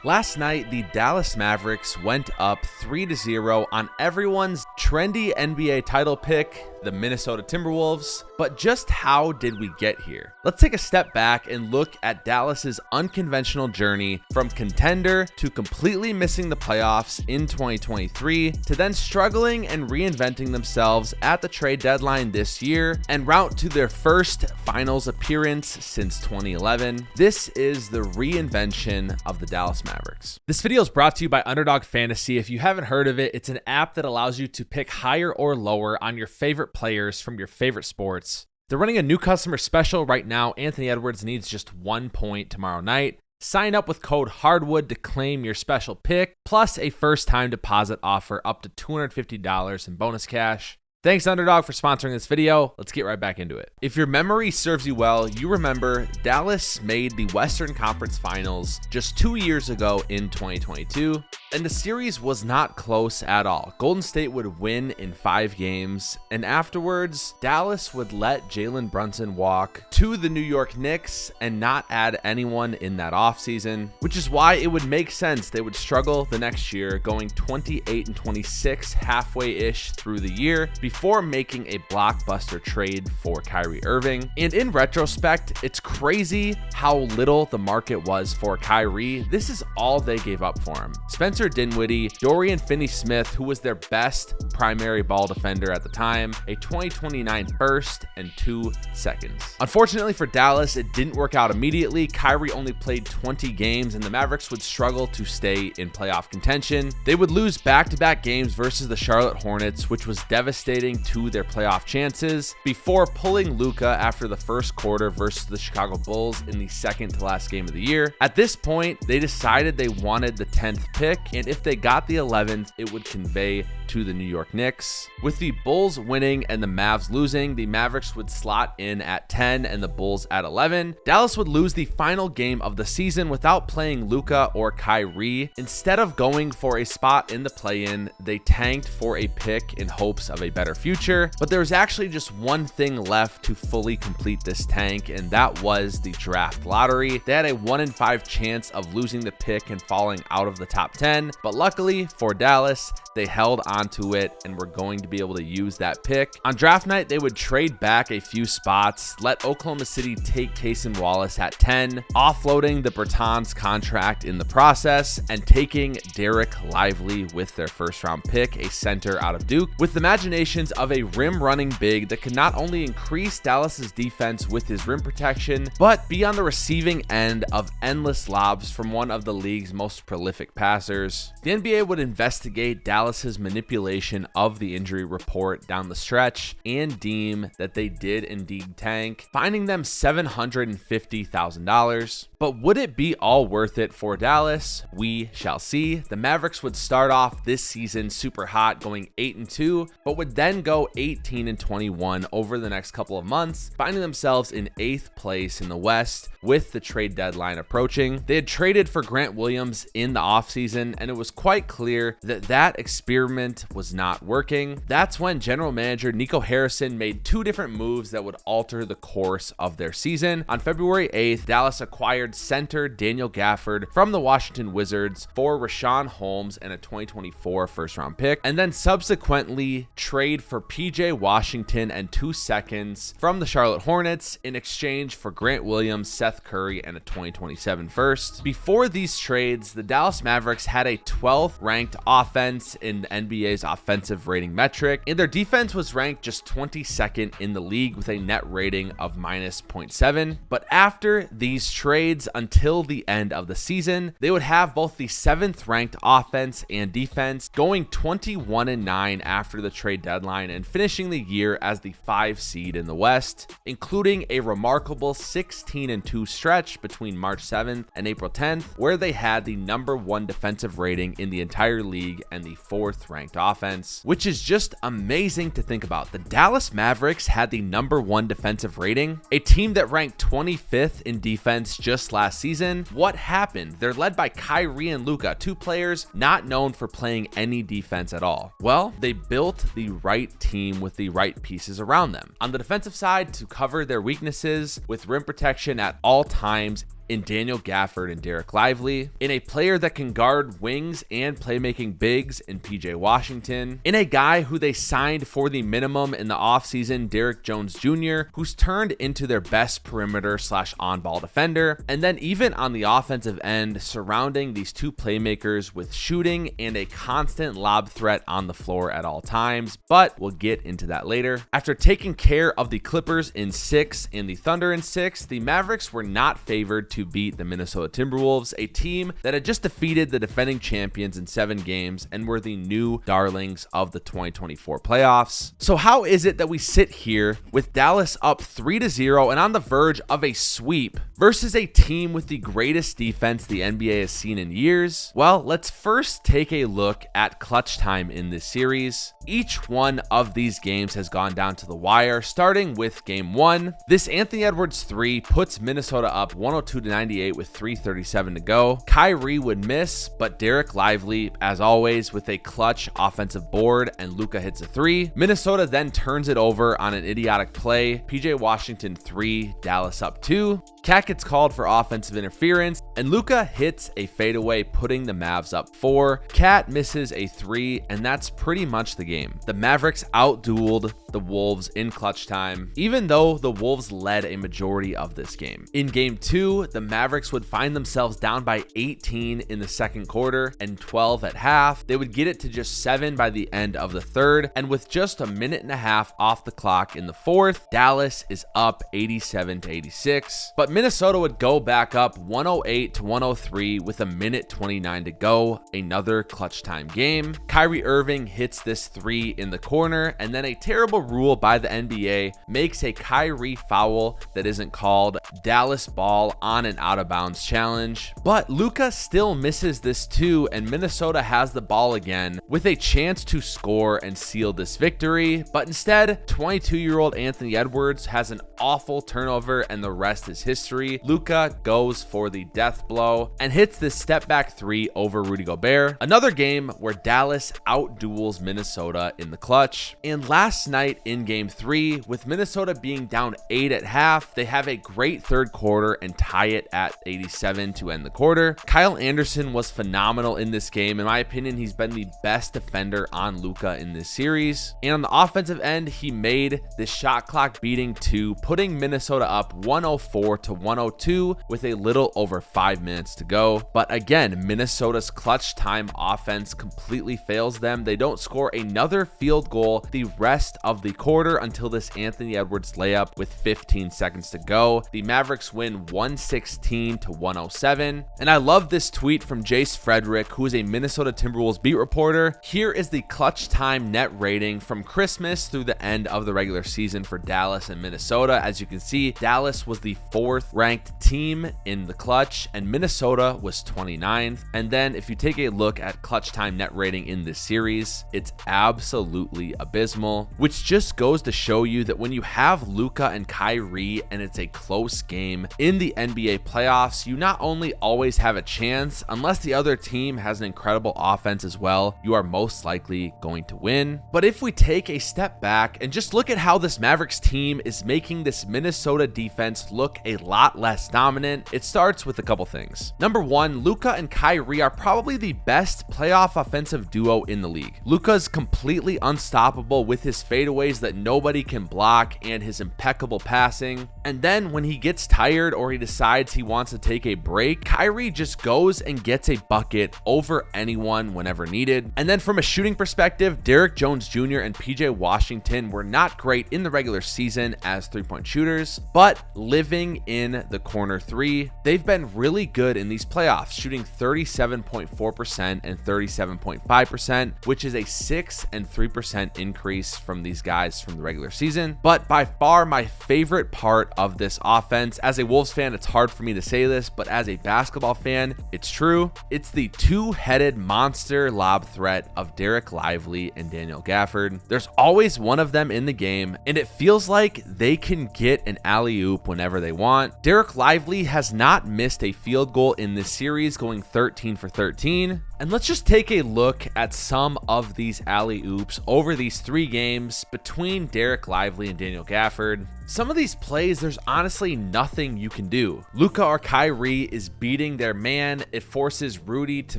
Last night, the Dallas Mavericks went up 3-0 on everyone's trendy NBA title pick, the Minnesota Timberwolves. But just how did we get here? Let's take a step back and look at Dallas's unconventional journey from contender to completely missing the playoffs in 2023 to then struggling and reinventing themselves at the trade deadline this year en route to their first finals appearance since 2011. This is the reinvention of the Dallas Mavericks. This video is brought to you by Underdog Fantasy. If you haven't heard of it, it's an app that allows you to pick higher or lower on your favorite players from your favorite sports. They're running a new customer special right now. Anthony Edwards needs just 1 point tomorrow night. Sign up with code Hardwood to claim your special pick, plus a first-time deposit offer up to $250 in bonus cash. Thanks Underdog for sponsoring this video. Let's get right back into it. If your memory serves you well, you remember Dallas made the Western Conference Finals just 2 years ago in 2022, and the series was not close at all. Golden State would win in 5 games, and afterwards, Dallas would let Jalen Brunson walk to the New York Knicks and not add anyone in that offseason, which is why it would make sense they would struggle the next year, going 28-26 halfway-ish through the year, before making a blockbuster trade for Kyrie Irving. And in retrospect, it's crazy how little the market was for Kyrie. This is all they gave up for him. Spencer Dinwiddie, Dorian Finney-Smith, who was their best primary ball defender at the time, a 2029 first, and 2 seconds. Unfortunately for Dallas, it didn't work out immediately. Kyrie only played 20 games, and the Mavericks would struggle to stay in playoff contention. They would lose back-to-back games versus the Charlotte Hornets, which was devastating to their playoff chances, before pulling Luka after the first quarter versus the Chicago Bulls in the second to last game of the year. At this point, they decided they wanted the 10th pick, and if they got the 11th, it would convey to the New York Knicks. With the Bulls winning and the Mavs losing, the Mavericks would slot in at 10 and the Bulls at 11. Dallas would lose the final game of the season without playing Luka or Kyrie. Instead of going for a spot in the play-in, they tanked for a pick in hopes of a better future. But there was actually just one thing left to fully complete this tank, and that was the draft lottery. They had a 1 in 5 chance of losing the pick and falling out of the top 10, but luckily for Dallas, they held onto it and were going to be able to use that pick. On draft night, they would trade back a few spots, let Oklahoma City take Cason Wallace at 10, offloading the Bertans contract in the process, and taking Derek Lively with their first round pick, a center out of Duke, with the imaginations of a rim running big that could not only increase Dallas's defense with his rim protection, but be on the receiving end of endless lobs from one of the league's most prolific passers. The NBA would investigate Dallas's manipulation of the injury report down the stretch and deem that they did indeed tank, fining them $750,000. But would it be all worth it for Dallas? We shall see. The Mavericks would start off this season super hot, going 8-2, but would then go 18-21 over the next couple of months, finding themselves in 8th place in the West with the trade deadline approaching. They had traded for Grant Williams in the offseason, and it was quite clear that that experiment was not working. That's when general manager Nico Harrison made 2 different moves that would alter the course of their season. On February 8th, Dallas acquired center Daniel Gafford from the Washington Wizards for Rashawn Holmes and a 2024 first-round pick, and then subsequently trade for PJ Washington and 2 seconds from the Charlotte Hornets in exchange for Grant Williams, Seth Curry, and a 2027 first. Before these trades, the Dallas Mavericks had a 12th ranked offense in the NBA's offensive rating metric, and their defense was ranked just 22nd in the league with a net rating of -0.7. But after these trades, until the end of the season, they would have both the 7th ranked offense and defense, going 21-9 after the trade deadline and finishing the year as the 5 seed in the West, including a remarkable 16-2 stretch between March 7th and April 10th, where they had the #1 defensive rating in the entire league and the 4th ranked offense, which is just amazing to think about. The Dallas Mavericks had the #1 defensive rating, a team that ranked 25th in defense just last season. What happened? They're led by Kyrie and Luka, 2 players not known for playing any defense at all. Well, they built the right team with the right pieces around them. On the defensive side, to cover their weaknesses with rim protection at all times in Daniel Gafford and Derek Lively, in a player that can guard wings and playmaking bigs in PJ Washington, in a guy who they signed for the minimum in the offseason, Derek Jones Jr., who's turned into their best perimeter / on-ball defender, and then even on the offensive end, surrounding these two playmakers with shooting and a constant lob threat on the floor at all times, but we'll get into that later. After taking care of the Clippers in 6 and the Thunder in 6, the Mavericks were not favored to beat the Minnesota Timberwolves, a team that had just defeated the defending champions in 7 games and were the new darlings of the 2024 playoffs. So how is it that we sit here with Dallas up 3-0 and on the verge of a sweep versus a team with the greatest defense the NBA has seen in years? Well, let's first take a look at clutch time in this series. Each one of these games has gone down to the wire, starting with game 1. This Anthony Edwards 3 puts Minnesota up 102-98 with 3:37 to go. Kyrie would miss, but Derek Lively, as always, with a clutch offensive board, and Luka hits a 3. Minnesota then turns it over on an idiotic play. PJ Washington 3, Dallas up 2. Cat gets called for offensive interference, and Luka hits a fadeaway, putting the Mavs up 4. Cat misses a 3, and that's pretty much the game. The Mavericks outdueled the Wolves in clutch time, even though the Wolves led a majority of this game. In game 2, the Mavericks would find themselves down by 18 in the second quarter and 12 at half. They would get it to just 7 by the end of the third, and with just a minute and a half off the clock in the fourth, Dallas is up 87-86. But Minnesota would go back up 108-103 with a minute 29 to go, another clutch time game. Kyrie Irving hits this 3 in the corner, and then a terrible rule by the NBA makes a Kyrie foul that isn't called. Dallas ball on an out of bounds challenge, but Luka still misses this too, and Minnesota has the ball again with a chance to score and seal this victory, but instead 22-year-old Anthony Edwards has an awful turnover and the rest is history. Luka goes for the death blow and hits this step back 3 over Rudy Gobert. Another game where Dallas outduels Minnesota in the clutch. And last night in game 3, with Minnesota being down 8 at half, they have a great third quarter and tie it at 87 to end the quarter. Kyle Anderson was phenomenal in this game. In my opinion, he's been the best defender on Luka in this series. And on the offensive end, he made this shot clock beating 2, putting Minnesota up 104-102 with a little over 5 minutes to go. But again, Minnesota's clutch time offense completely fails them. They don't score another field goal the rest of the quarter until this Anthony Edwards layup with 15 seconds to go. The Mavericks win 116-107. And I love this tweet from Jace Frederick, who is a Minnesota Timberwolves beat reporter. Here is the clutch time net rating from Christmas through the end of the regular season for Dallas and Minnesota. As you can see, Dallas was the 4th ranked team in the clutch and Minnesota was 29th. And then if you take a look at clutch time net rating in this series, it's absolutely abysmal, which just goes to show you that when you have Luka and Kyrie and it's a close game in the NBA playoffs, you not only always have a chance, unless the other team has an incredible offense as well, you are most likely going to win. But if we take a step back and just look at how this Mavericks team is making this Minnesota defense look a lot less dominant, it starts with a couple things. Number 1, Luka and Kyrie are probably the best playoff offensive duo in the league. Luka's completely unstoppable with his fadeaways that nobody can block and his impeccable passing. And then when he gets tired or he decides he wants to take a break, Kyrie just goes and gets a bucket over anyone whenever needed. And then from a shooting perspective, Derek Jones Jr. and PJ Washington were not great in the regular season as 3-point shooters, but living in the corner 3, they've been really good in these playoffs, shooting 37.4% and 37.5%, which is a 6 and 3% increase from these guys from the regular season. But by far my favorite part of this offense, as a Wolves fan, it's hard for me to say this, but as a basketball fan, it's true. It's the two-headed monster lob threat of Derek Lively and Daniel Gafford. There's always one of them in the game, and it feels like they can get an alley-oop whenever they want. Derek Lively has not missed a field goal in this series, going 13 for 13. And let's just take a look at some of these alley-oops over these 3 games between Derek Lively and Daniel Gafford. Some of these plays, there's honestly nothing you can do. Luka or Kyrie is beating their man. It forces Rudy to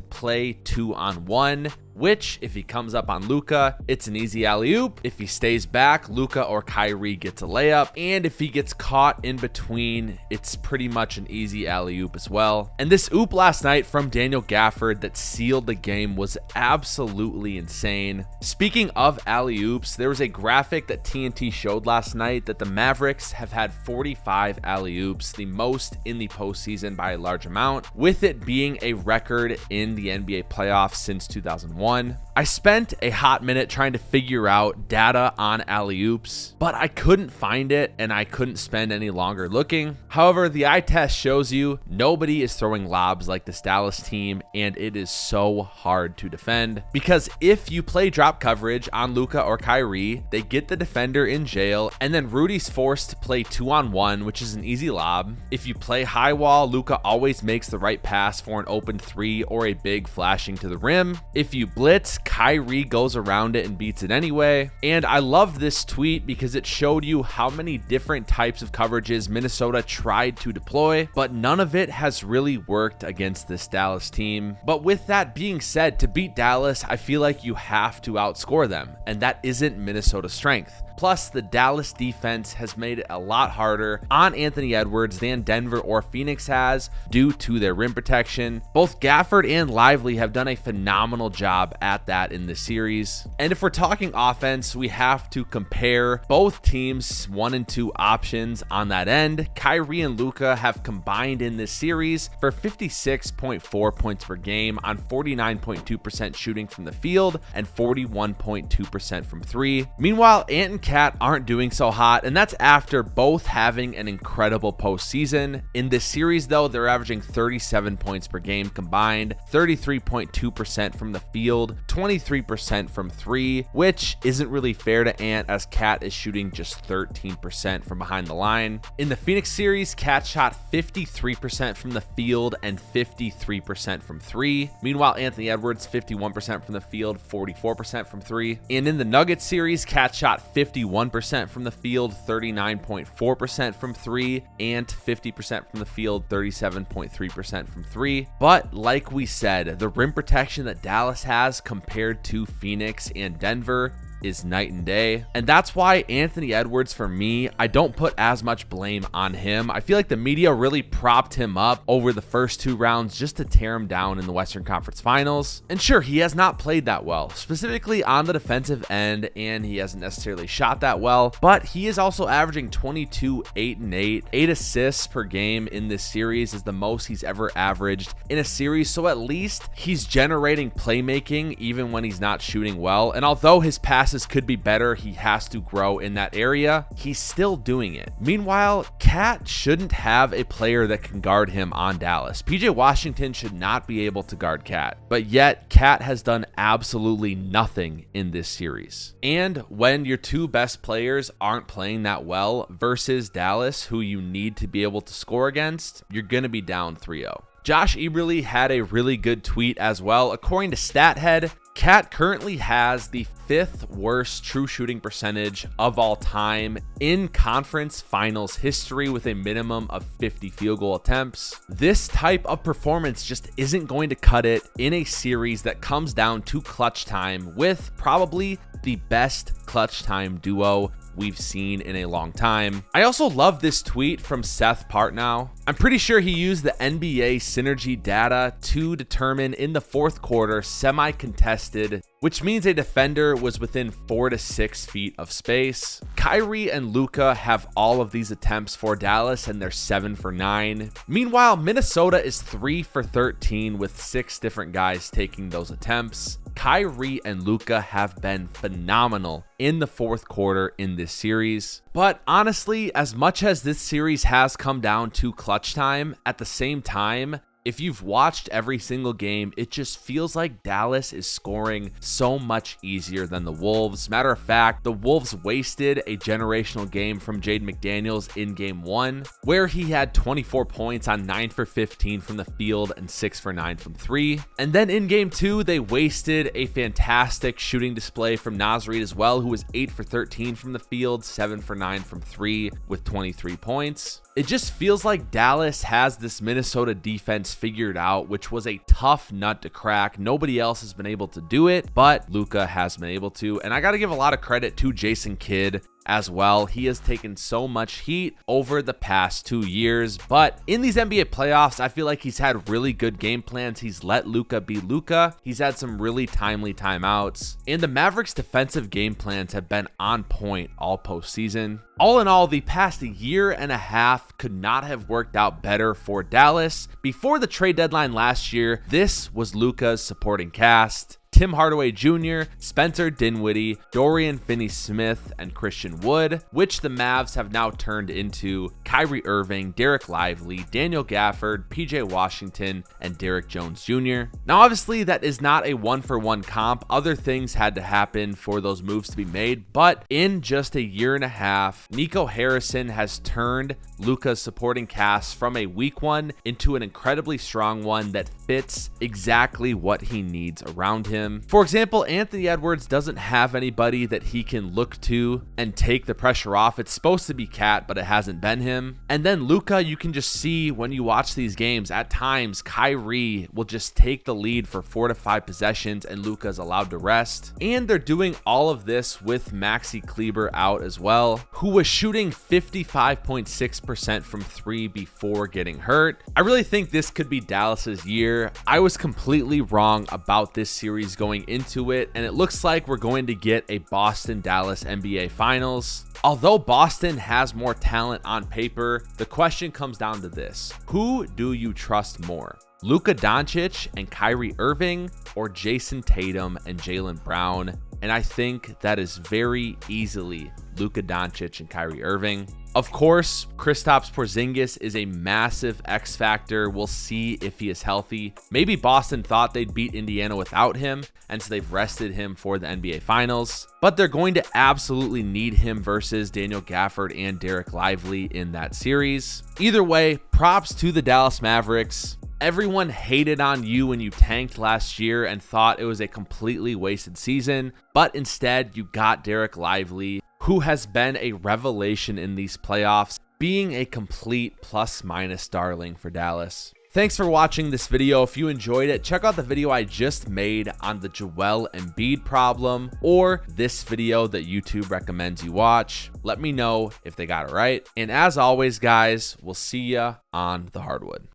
play 2-on-1, which if he comes up on Luka, it's an easy alley-oop. If he stays back, Luka or Kyrie gets a layup. And if he gets caught in between, it's pretty much an easy alley-oop as well. And this oop last night from Daniel Gafford that sealed the game was absolutely insane. Speaking of alley-oops, there was a graphic that TNT showed last night that the Mavericks have had 45 alley-oops, the most in the postseason by a large amount, with it being a record in the NBA playoffs since 2001. I spent a hot minute trying to figure out data on alley-oops, but I couldn't find it and I couldn't spend any longer looking. However, the eye test shows you nobody is throwing lobs like this Dallas team, and it is so hard to defend because if you play drop coverage on Luka or Kyrie, they get the defender in jail, and then Rudy's forced to play 2-on-1, which is an easy lob. If you play high wall, Luka always makes the right pass for an open 3 or a big flashing to the rim. If you blitz, Kyrie goes around it and beats it anyway. And I love this tweet because it showed you how many different types of coverages Minnesota tried to deploy, but none of it has really worked against this Dallas team. But with that being said, to beat Dallas, I feel like you have to outscore them, and that isn't Minnesota's strength. Plus, the Dallas defense has made it a lot harder on Anthony Edwards than Denver or Phoenix has due to their rim protection. Both Gafford and Lively have done a phenomenal job at that in this series. And if we're talking offense, we have to compare both teams' 1 and 2 options on that end. Kyrie and Luka have combined in this series for 56.4 points per game on 49.2% shooting from the field and 41.2% from 3. Meanwhile, Ant and Cat aren't doing so hot, and that's after both having an incredible postseason. In this series, though, they're averaging 37 points per game combined, 33.2% from the field, 23% from 3, which isn't really fair to Ant as Cat is shooting just 13% from behind the line. In the Phoenix series, Cat shot 53% from the field and 53% from 3. Meanwhile, Anthony Edwards, 51% from the field, 44% from 3. And in the Nuggets series, Cat shot 51% from the field, 39.4% from 3, and 50% from the field, 37.3% from 3. But like we said, the rim protection that Dallas has compared to Phoenix and Denver is night and day. And that's why Anthony Edwards, for me, I don't put as much blame on him. I feel like the media really propped him up over the first 2 rounds just to tear him down in the Western Conference Finals. And sure, he has not played that well, specifically on the defensive end, and he hasn't necessarily shot that well, but he is also averaging 22, 8 and 8. 8 assists per game in this series is the most he's ever averaged in a series, so at least he's generating playmaking even when he's not shooting well. And although his passes could be better, he has to grow in that area, he's still doing it. Meanwhile, Cat shouldn't have a player that can guard him on Dallas. PJ Washington should not be able to guard Cat, but yet Cat has done absolutely nothing in this series. And when your 2 best players aren't playing that well versus Dallas, who you need to be able to score against, you're going to be down 3-0. Josh Eberle had a really good tweet as well. According to StatHead, Cat currently has the 5th worst true shooting percentage of all time in conference finals history with a minimum of 50 field goal attempts. This type of performance just isn't going to cut it in a series that comes down to clutch time with probably the best clutch time duo we've seen in a long time. I also love this tweet from Seth Partnow. I'm pretty sure he used the NBA synergy data to determine in the 4th quarter semi-contested, which means a defender was within 4 to 6 feet of space. Kyrie and Luka have all of these attempts for Dallas, and they're 7 for 9. Meanwhile, Minnesota is 3 for 13 with 6 different guys taking those attempts. Kyrie and Luka have been phenomenal in the 4th quarter in this series. But honestly, as much as this series has come down to clutch time, at the same time, If you've watched every single game, it just feels like Dallas is scoring so much easier than the Wolves. Matter of fact, the Wolves wasted a generational game from Jaden McDaniels in game 1, where he had 24 points on 9 for 15 from the field and 6 for 9 from 3. And then in game 2, they wasted a fantastic shooting display from Naz Reid as well, who was 8 for 13 from the field, 7 for 9 from 3 with 23 points. It just feels like Dallas has this Minnesota defense figured out, which was a tough nut to crack. Nobody else has been able to do it, but Luka has been able to. And I got to give a lot of credit to Jason Kidd as well. He has taken so much heat over the past 2 years, but in these NBA playoffs, I feel like he's had really good game plans. He's let Luka be Luka. He's had some really timely timeouts, and the Mavericks defensive game plans have been on point all postseason. All in all, the past year and a half could not have worked out better for Dallas. Before the trade deadline last year, this was Luka's supporting cast: Tim Hardaway Jr., Spencer Dinwiddie, Dorian Finney-Smith, and Christian Wood, which the Mavs have now turned into Kyrie Irving, Derek Lively, Daniel Gafford, PJ Washington, and Derek Jones Jr. Now, obviously, that is not a one-for-one comp. Other things had to happen for those moves to be made, but in just a year and a half, Nico Harrison has turned Luka's supporting cast from a weak one into an incredibly strong one that fits exactly what he needs around him. For example, Anthony Edwards doesn't have anybody that he can look to and take the pressure off. It's supposed to be Cat, but it hasn't been him. And then Luka, you can just see when you watch these games, at times Kyrie will just take the lead for 4 to 5 possessions and Luka is allowed to rest. And they're doing all of this with Maxi Kleber out as well, who was shooting 55.6% from 3 before getting hurt. I really think this could be Dallas's year. I was completely wrong about this series going into it, and it looks like we're going to get a Boston-Dallas NBA Finals. Although Boston has more talent on paper, the question comes down to this: who do you trust more? Luka Doncic and Kyrie Irving, or Jason Tatum and Jaylen Brown? And I think that is very easily Luka Doncic and Kyrie Irving. Of course, Kristaps Porzingis is a massive X factor. We'll see if he is healthy. Maybe Boston thought they'd beat Indiana without him, and so they've rested him for the NBA Finals. But they're going to absolutely need him versus Daniel Gafford and Derek Lively in that series. Either way, props to the Dallas Mavericks. Everyone hated on you when you tanked last year and thought it was a completely wasted season, but instead you got Derek Lively, who has been a revelation in these playoffs, being a complete plus-minus darling for Dallas. Thanks for watching this video. If you enjoyed it, check out the video I just made on the Joel Embiid problem, or this video that YouTube recommends you watch. Let me know if they got it right. And as always, guys, we'll see ya on the hardwood.